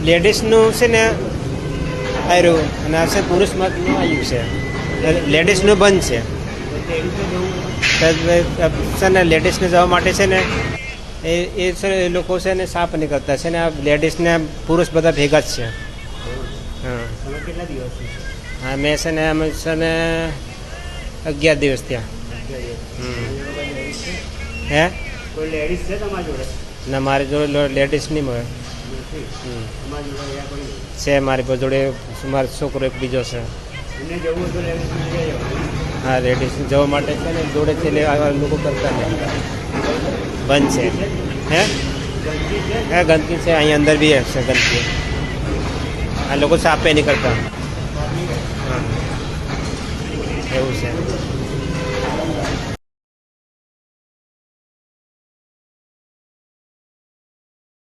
લેડીઝનું છે ને આવ્યું અને આ છે પુરુષમાં આવ્યું છે. લેડીઝનું બંધ છે ને લેડીઝને જવા માટે છે ને એ છે એ લોકો છે ને સાફ નહીં કરતા છે ને આ લેડીઝને પુરુષ બધા ભેગા જ છે. હા કેટલા દિવસ? હા મેં છે ને અમે છે ને 11 દિવસ ત્યાં. હે કોઈ લેડીઝ છે તમારી જોડે? ના મારી જોડે લેડીઝ નહીં મળે. તમારી જોડે અહીંયા કોઈ નહીં? છે મારી જોડે મારો છોકરો એક બીજો છે. એમને જવું હોય તો લેડીઝ લઈ જવાનું. હા લેડીઝ જવા માટે છે ને જોડેથી આવા લોકો કરતા નહીં. બંધ છે. હે હા ગંદકી છે અહીંયા અંદર બી છે ગંદકી. આ લોકો સાફે નહીં કરતા. હા એવું છે.